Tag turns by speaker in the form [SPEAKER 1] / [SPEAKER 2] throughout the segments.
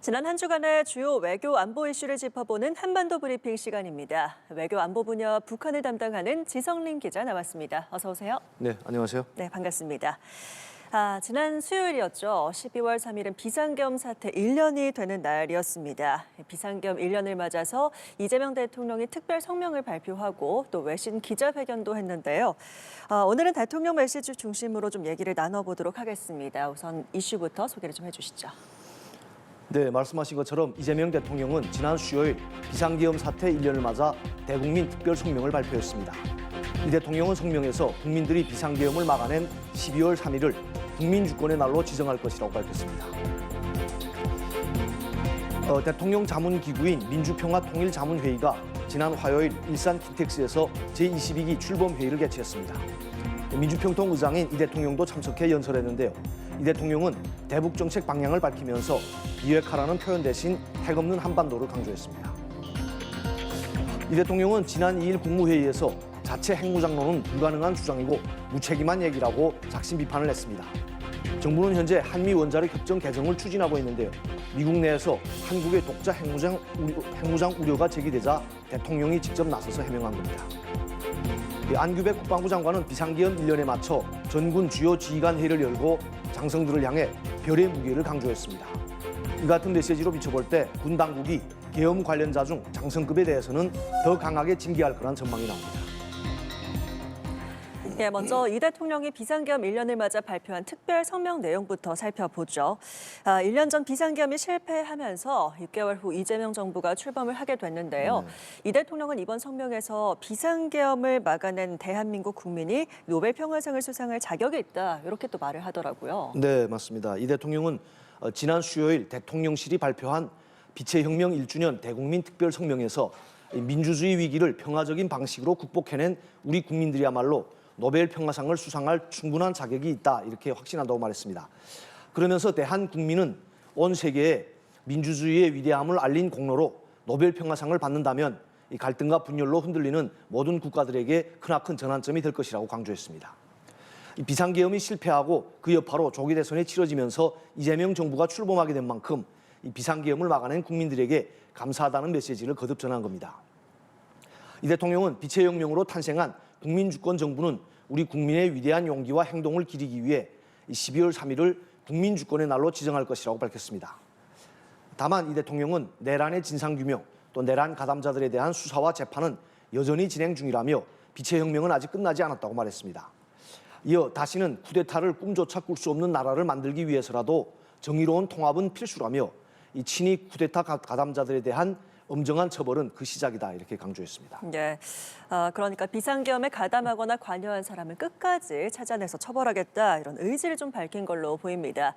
[SPEAKER 1] 지난 한 주간의 주요 외교 안보 이슈를 짚어보는 한반도 브리핑 시간입니다. 외교 안보 분야 북한을 담당하는 지성린 기자 나왔습니다. 어서 오세요.
[SPEAKER 2] 네, 안녕하세요.
[SPEAKER 1] 네, 반갑습니다. 지난 수요일이었죠. 12월 3일은 비상겸 사태 1년이 되는 날이었습니다. 비상겸 1년을 맞아서 이재명 대통령이 특별 성명을 발표하고 또 외신 기자회견도 했는데요. 오늘은 대통령 메시지 중심으로 좀 얘기를 나눠보도록 하겠습니다. 우선 이슈부터 소개를 좀 해주시죠.
[SPEAKER 2] 네, 말씀하신 것처럼 이재명 대통령은 지난 수요일 비상계엄 사태 1년을 맞아 대국민 특별 성명을 발표했습니다. 이 대통령은 성명에서 국민들이 비상계엄을 막아낸 12월 3일을 국민주권의 날로 지정할 것이라고 밝혔습니다. 대통령 자문기구인 민주평화통일자문회의가 지난 화요일 일산 킨텍스에서 제22기 출범회의를 개최했습니다. 민주평통 의장인 이 대통령도 참석해 연설했는데요. 이 대통령은 대북 정책 방향을 밝히면서 비핵화라는 표현 대신 핵 없는 한반도를 강조했습니다. 이 대통령은 지난 2일 국무회의에서 자체 핵무장론은 불가능한 주장이고 무책임한 얘기라고 작심 비판을 했습니다. 정부는 현재 한미 원자력 협정 개정을 추진하고 있는데요. 미국 내에서 한국의 독자 핵무장 우려가 제기되자 대통령이 직접 나서서 해명한 겁니다. 안규백 국방부 장관은 비상계엄 1년에 맞춰 전군 주요 지휘관 회의를 열고 장성들을 향해 별의 무게를 강조했습니다. 이 같은 메시지로 비춰볼 때 군 당국이 계엄 관련자 중 장성급에 대해서는 더 강하게 징계할 거란 전망이 나옵니다.
[SPEAKER 1] 예, 먼저 이 대통령이 비상계엄 1년을 맞아 발표한 특별 성명 내용부터 살펴보죠. 1년 전 비상계엄이 실패하면서 6개월 후 이재명 정부가 출범을 하게 됐는데요. 이 대통령은 이번 성명에서 비상계엄을 막아낸 대한민국 국민이 노벨 평화상을 수상할 자격이 있다, 이렇게 또 말을 하더라고요.
[SPEAKER 2] 네, 맞습니다. 이 대통령은 지난 수요일 대통령실이 발표한 빛의 혁명 1주년 대국민 특별 성명에서 민주주의 위기를 평화적인 방식으로 극복해낸 우리 국민들이야말로 노벨 평화상을 수상할 충분한 자격이 있다, 이렇게 확신한다고 말했습니다. 그러면서 대한국민은 온 세계에 민주주의의 위대함을 알린 공로로 노벨 평화상을 받는다면 이 갈등과 분열로 흔들리는 모든 국가들에게 크나큰 전환점이 될 것이라고 강조했습니다. 이 비상계엄이 실패하고 그 여파로 조기 대선이 치러지면서 이재명 정부가 출범하게 된 만큼 이 비상계엄을 막아낸 국민들에게 감사하다는 메시지를 거듭 전한 겁니다. 이 대통령은 빛의 혁명으로 탄생한 국민주권 정부는 우리 국민의 위대한 용기와 행동을 기리기 위해 12월 3일을 국민주권의 날로 지정할 것이라고 밝혔습니다. 다만 이 대통령은 내란의 진상규명, 또 내란 가담자들에 대한 수사와 재판은 여전히 진행 중이라며 빛의 혁명은 아직 끝나지 않았다고 말했습니다. 이어 다시는 쿠데타를 꿈조차 꿀 수 없는 나라를 만들기 위해서라도 정의로운 통합은 필수라며 이 친이 쿠데타 가담자들에 대한 엄정한 처벌은 그 시작이다, 이렇게 강조했습니다.
[SPEAKER 1] 네, 그러니까 비상계엄에 가담하거나 관여한 사람을 끝까지 찾아내서 처벌하겠다, 이런 의지를 좀 밝힌 걸로 보입니다.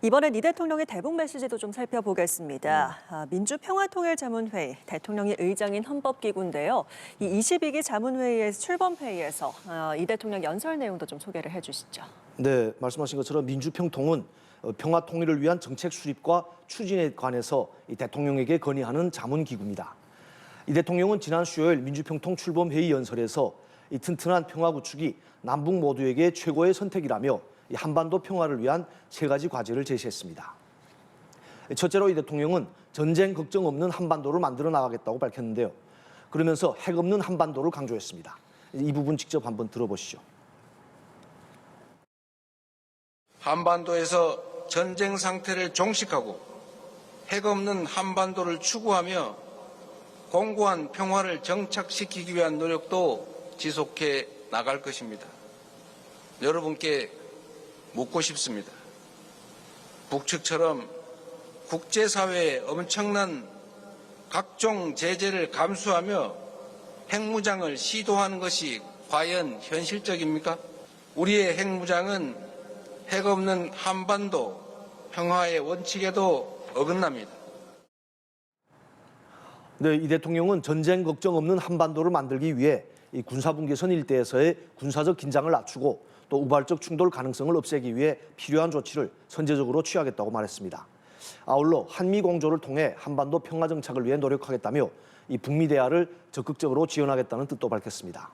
[SPEAKER 1] 이번엔 이 대통령의 대북 메시지도 좀 살펴보겠습니다. 민주평화통일자문회의, 대통령이 의장인 헌법기구인데요. 이 22기 자문회의의 출범회의에서 이 대통령 연설 내용도 좀 소개를 해주시죠.
[SPEAKER 2] 네, 말씀하신 것처럼 민주평통은 평화 통일을 위한 정책 수립과 추진에 관해서 이 대통령에게 건의하는 자문기구입니다. 이 대통령은 지난 수요일 민주평통 출범회의 연설에서 이 튼튼한 평화 구축이 남북 모두에게 최고의 선택이라며 이 한반도 평화를 위한 3가지 과제를 제시했습니다. 첫째로 이 대통령은 전쟁 걱정 없는 한반도를 만들어 나가겠다고 밝혔는데요. 그러면서 핵 없는 한반도를 강조했습니다. 이 부분 직접 한번 들어보시죠.
[SPEAKER 3] 한반도에서 전쟁 상태를 종식하고 핵 없는 한반도를 추구하며 공고한 평화를 정착시키기 위한 노력도 지속해 나갈 것입니다. 여러분께 묻고 싶습니다. 북측처럼 국제사회의 엄청난 각종 제재를 감수하며 핵무장을 시도하는 것이 과연 현실적입니까? 우리의 핵무장은 핵 없는 한반도 평화의 원칙에도 어긋납니다.
[SPEAKER 2] 네, 이 대통령은 전쟁 걱정 없는 한반도를 만들기 위해 이 군사분계선 일대에서의 군사적 긴장을 낮추고 또 우발적 충돌 가능성을 없애기 위해 필요한 조치를 선제적으로 취하겠다고 말했습니다. 아울러 한미 공조를 통해 한반도 평화 정착을 위해 노력하겠다며 이 북미 대화를 적극적으로 지원하겠다는 뜻도 밝혔습니다.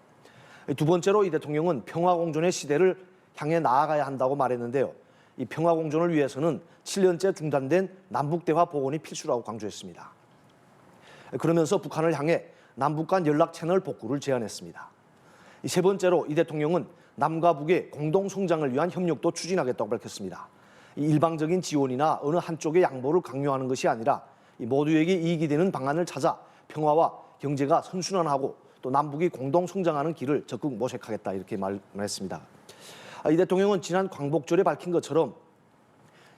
[SPEAKER 2] 두 번째로 이 대통령은 평화 공존의 시대를 향해 나아가야 한다고 말했는데요. 이 평화 공존을 위해서는 7년째 중단된 남북 대화 복원이 필수라고 강조했습니다. 그러면서 북한을 향해 남북 간 연락 채널 복구를 제안했습니다. 세 번째로 이 대통령은 남과 북의 공동 성장을 위한 협력도 추진하겠다고 밝혔습니다. 일방적인 지원이나 어느 한쪽의 양보를 강요하는 것이 아니라 모두에게 이익이 되는 방안을 찾아 평화와 경제가 선순환하고 또 남북이 공동 성장하는 길을 적극 모색하겠다 이렇게 말했습니다. 이 대통령은 지난 광복절에 밝힌 것처럼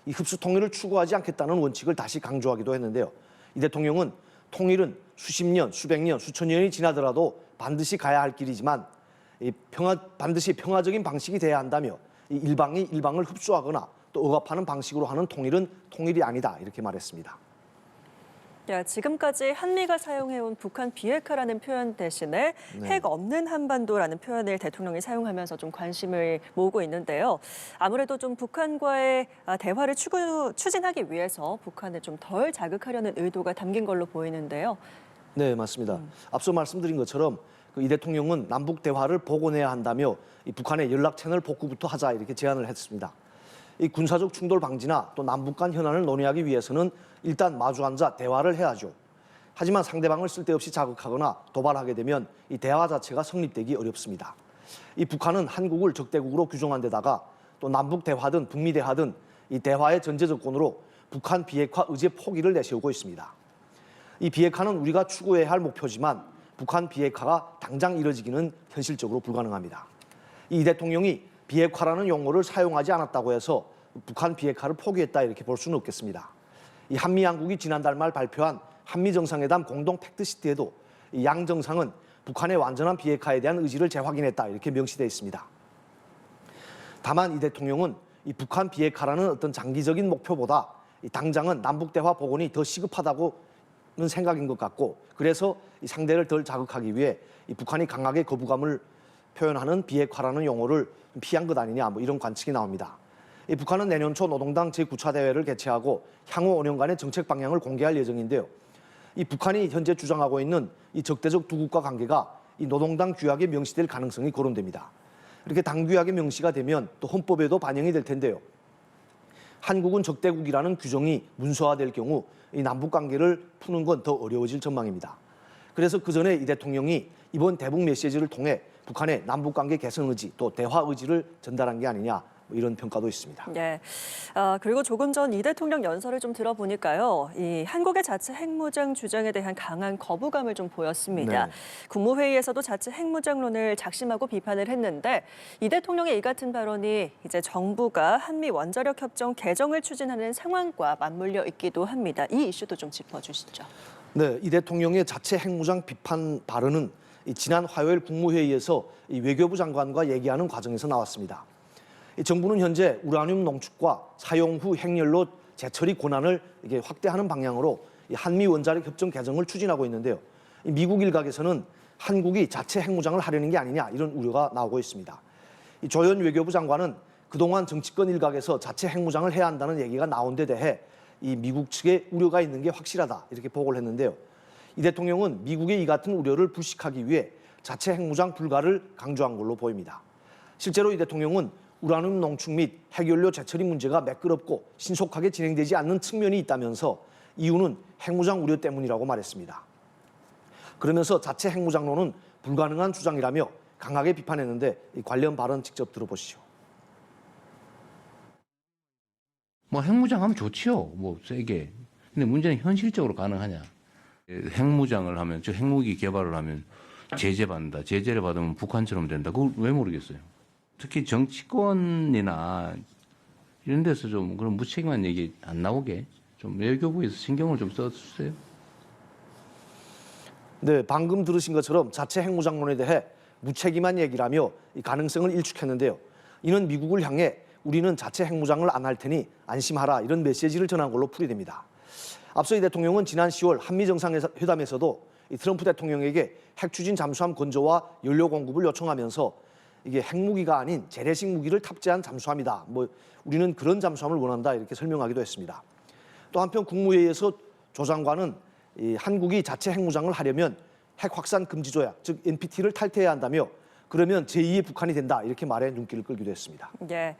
[SPEAKER 2] 이 흡수 통일을 추구하지 않겠다는 원칙을 다시 강조하기도 했는데요. 이 대통령은 통일은 수십 년, 수백 년, 수천 년이 지나더라도 반드시 가야 할 길이지만 반드시 평화적인 방식이 돼야 한다며 일방이 일방을 흡수하거나 또 억압하는 방식으로 하는 통일은 통일이 아니다 이렇게 말했습니다.
[SPEAKER 1] 지금까지 한미가 사용해온 북한 비핵화라는 표현 대신에 핵 없는 한반도라는 표현을 대통령이 사용하면서 좀 관심을 모으고 있는데요. 아무래도 좀 북한과의 대화를 추진하기 위해서 북한을 좀 덜 자극하려는 의도가 담긴 걸로 보이는데요.
[SPEAKER 2] 네, 맞습니다. 앞서 말씀드린 것처럼 이 대통령은 남북 대화를 복원해야 한다며 이 북한의 연락 채널 복구부터 하자 이렇게 제안을 했습니다. 이 군사적 충돌 방지나 또 남북 간 현안을 논의하기 위해서는 일단 마주 앉아 대화를 해야죠. 하지만 상대방을 쓸데없이 자극하거나 도발하게 되면 이 대화 자체가 성립되기 어렵습니다. 이 북한은 한국을 적대국으로 규정한 데다가 또 남북 대화든 북미 대화든 이 대화의 전제 조건으로 북한 비핵화 의제 포기를 내세우고 있습니다. 이 비핵화는 우리가 추구해야 할 목표지만 북한 비핵화가 당장 이뤄지기는 현실적으로 불가능합니다. 이 대통령이 비핵화라는 용어를 사용하지 않았다고 해서 북한 비핵화를 포기했다 이렇게 볼 수는 없겠습니다. 이 한미 양국이 지난달 말 발표한 한미 정상회담 공동 팩트시트에도 이 양 정상은 북한의 완전한 비핵화에 대한 의지를 재확인했다 이렇게 명시되어 있습니다. 다만 이 대통령은 이 북한 비핵화라는 어떤 장기적인 목표보다 이 당장은 남북 대화 복원이 더 시급하다고는 생각인 것 같고 그래서 이 상대를 덜 자극하기 위해 이 북한이 강하게 거부감을 표현하는 비핵화라는 용어를 피한 것 아니냐 이런 관측이 나옵니다. 이 북한은 내년 초 노동당 제9차 대회를 개최하고 향후 5년간의 정책 방향을 공개할 예정인데요. 이 북한이 현재 주장하고 있는 이 적대적 두 국가 관계가 이 노동당 규약에 명시될 가능성이 거론됩니다. 이렇게 당 규약에 명시가 되면 또 헌법에도 반영이 될 텐데요. 한국은 적대국이라는 규정이 문서화될 경우 이 남북 관계를 푸는 건 더 어려워질 전망입니다. 그래서 그 전에 이 대통령이 이번 대북 메시지를 통해 북한의 남북 관계 개선 의지 또 대화 의지를 전달한 게 아니냐 이런 평가도 있습니다.
[SPEAKER 1] 네. 그리고 조금 전 이 대통령 연설을 좀 들어보니까요. 이 한국의 자체 핵무장 주장에 대한 강한 거부감을 좀 보였습니다.
[SPEAKER 2] 네.
[SPEAKER 1] 국무회의에서도 자체 핵무장론을 작심하고 비판을 했는데 이 대통령의 이 같은 발언이 이제 정부가 한미 원자력 협정 개정을 추진하는 상황과 맞물려 있기도 합니다. 이 이슈도 좀 짚어주시죠.
[SPEAKER 2] 네, 이 대통령의 자체 핵무장 비판 발언은 지난 화요일 국무회의에서 이 외교부 장관과 얘기하는 과정에서 나왔습니다. 정부는 현재 우라늄 농축과 사용 후 핵연료 재처리 권한을 이게 확대하는 방향으로 한미 원자력 협정 개정을 추진하고 있는데요. 미국 일각에서는 한국이 자체 핵무장을 하려는 게 아니냐 이런 우려가 나오고 있습니다. 조현 외교부 장관은 그동안 정치권 일각에서 자체 핵무장을 해야 한다는 얘기가 나온 데 대해 이 미국 측의 우려가 있는 게 확실하다 이렇게 보고를 했는데요. 이 대통령은 미국의 이 같은 우려를 불식하기 위해 자체 핵무장 불가를 강조한 걸로 보입니다. 실제로 이 대통령은 우라늄 농축 및 핵연료 재처리 문제가 매끄럽고 신속하게 진행되지 않는 측면이 있다면서 이유는 핵무장 우려 때문이라고 말했습니다. 그러면서 자체 핵무장론은 불가능한 주장이라며 강하게 비판했는데 이 관련 발언 직접 들어보시죠.
[SPEAKER 4] 뭐 핵무장하면 좋지요. 뭐 세게. 근데 문제는 현실적으로 가능하냐. 핵무장을 하면 즉 핵무기 개발을 하면 제재 받는다. 제재를 받으면 북한처럼 된다. 그걸 왜 모르겠어요. 특히 정치권이나 이런 데서 좀 그런 무책임한 얘기 안 나오게 좀 외교부에서 신경을 좀 써주세요.
[SPEAKER 2] 네, 방금 들으신 것처럼 자체 핵무장론에 대해 무책임한 얘기라며 이 가능성을 일축했는데요. 이는 미국을 향해 우리는 자체 핵무장을 안 할 테니 안심하라 이런 메시지를 전한 걸로 풀이됩니다. 앞서 이 대통령은 지난 10월 한미 정상회담에서도 이 트럼프 대통령에게 핵 추진 잠수함 건조와 연료 공급을 요청하면서 이게 핵무기가 아닌 재래식 무기를 탑재한 잠수함이다. 우리는 그런 잠수함을 원한다 이렇게 설명하기도 했습니다. 또 한편 국무회의에서 조 장관은 이 한국이 자체 핵무장을 하려면 핵 확산 금지 조약 즉 NPT를 탈퇴해야 한다며 그러면 제2의 북한이 된다 이렇게 말해 눈길을 끌기도 했습니다.
[SPEAKER 1] 예.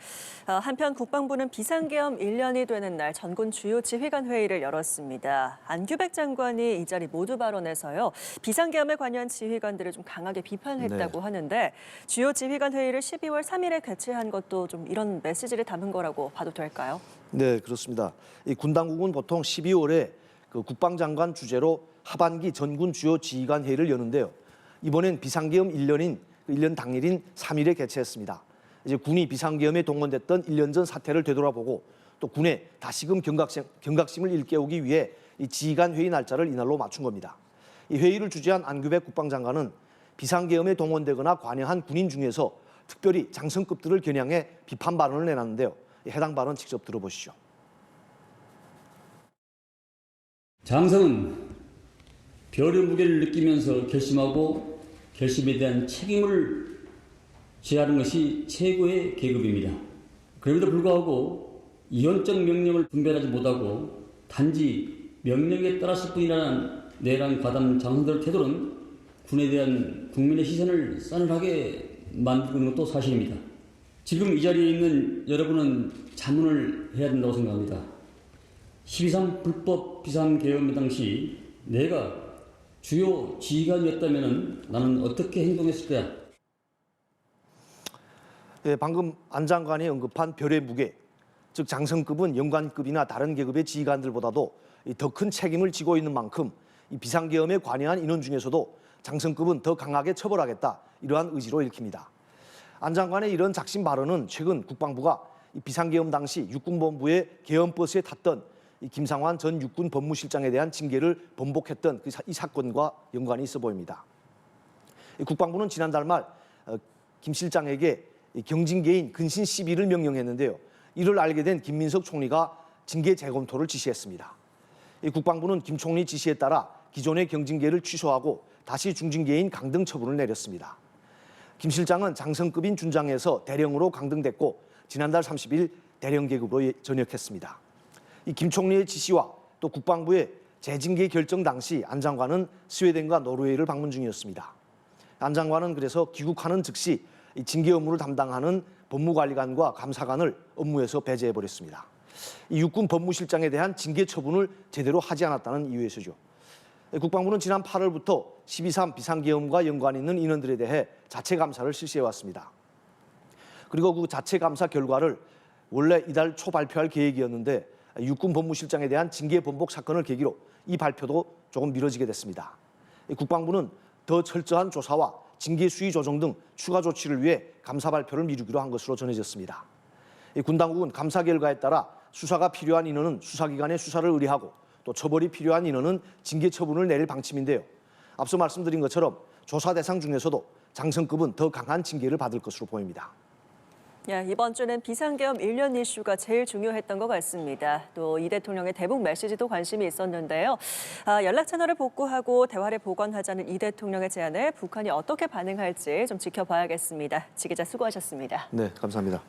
[SPEAKER 1] 한편 국방부는 비상계엄 1년이 되는 날 전군 주요 지휘관 회의를 열었습니다. 안규백 장관이 이 자리 모두 발언해서요. 비상계엄에 관여한 지휘관들을 좀 강하게 비판했다고 하는데 주요 지휘관 회의를 12월 3일에 개최한 것도 좀 이런 메시지를 담은 거라고 봐도 될까요?
[SPEAKER 2] 네, 그렇습니다. 이 군 당국은 보통 12월에 그 국방장관 주재로 하반기 전군 주요 지휘관 회의를 여는데요. 이번엔 비상계엄 1년인 1년 당일인 3일에 개최했습니다. 이제 군이 비상계엄에 동원됐던 1년 전 사태를 되돌아보고 또 군의 다시금 경각심을 일깨우기 위해 이 지휘관 회의 날짜를 이날로 맞춘 겁니다. 이 회의를 주재한 안규백 국방장관은 비상계엄에 동원되거나 관여한 군인 중에서 특별히 장성급들을 겨냥해 비판 발언을 내놨는데요. 해당 발언 직접 들어보시죠.
[SPEAKER 5] 장성은 별의 무게를 느끼면서 결심하고 결심에 대한 책임을 지하는 것이 최고의 계급입니다. 그럼에도 불구하고 이원적 명령을 분별하지 못하고 단지 명령에 따랐을 뿐이라는 내란 과담 장성들의 태도는 군에 대한 국민의 시선을 싸늘하게 만들고 있는 것도 사실입니다. 지금 이 자리에 있는 여러분은 자문을 해야 된다고 생각합니다. 12.3 불법 비상계엄 당시 내가 주요 지휘관이었다면 나는 어떻게 행동했을 거야?
[SPEAKER 2] 네, 방금 안 장관이 언급한 별의 무게, 즉 장성급은 연관급이나 다른 계급의 지휘관들보다도 더 큰 책임을 지고 있는 만큼 이 비상계엄에 관여한 인원 중에서도 장성급은 더 강하게 처벌하겠다 이러한 의지로 읽힙니다. 안 장관의 이런 작심 발언은 최근 국방부가 이 비상계엄 당시 육군본부의 계엄버스에 탔던 이 김상환 전 육군 법무실장에 대한 징계를 번복했던 이 사건과 연관이 있어 보입니다. 국방부는 지난달 말 김 실장에게 경징계인 근신 시비를 명령했는데요. 이를 알게 된 김민석 총리가 징계 재검토를 지시했습니다. 국방부는 김 총리 지시에 따라 기존의 경징계를 취소하고 다시 중징계인 강등 처분을 내렸습니다. 김 실장은 장성급인 준장에서 대령으로 강등됐고 지난달 30일 대령 계급으로 전역했습니다. 이 김 총리의 지시와 또 국방부의 재징계 결정 당시 안 장관은 스웨덴과 노르웨이를 방문 중이었습니다. 안 장관은 그래서 귀국하는 즉시 이 징계 업무를 담당하는 법무관리관과 감사관을 업무에서 배제해버렸습니다. 이 육군 법무실장에 대한 징계 처분을 제대로 하지 않았다는 이유에서죠. 국방부는 지난 8월부터 12.3 비상계엄과 연관 있는 인원들에 대해 자체 감사를 실시해왔습니다. 그리고 그 자체 감사 결과를 원래 이달 초 발표할 계획이었는데 육군 법무실장에 대한 징계 번복 사건을 계기로 이 발표도 조금 미뤄지게 됐습니다. 국방부는 더 철저한 조사와 징계 수위 조정 등 추가 조치를 위해 감사 발표를 미루기로 한 것으로 전해졌습니다. 군 당국은 감사 결과에 따라 수사가 필요한 인원은 수사기관에 수사를 의뢰하고 또 처벌이 필요한 인원은 징계 처분을 내릴 방침인데요. 앞서 말씀드린 것처럼 조사 대상 중에서도 장성급은 더 강한 징계를 받을 것으로 보입니다.
[SPEAKER 1] 예, 이번 주는 비상계엄 1년 이슈가 제일 중요했던 것 같습니다. 또 이 대통령의 대북 메시지도 관심이 있었는데요. 연락 채널을 복구하고 대화를 복원하자는 이 대통령의 제안에 북한이 어떻게 반응할지 좀 지켜봐야겠습니다. 지 기자 수고하셨습니다.
[SPEAKER 2] 네, 감사합니다.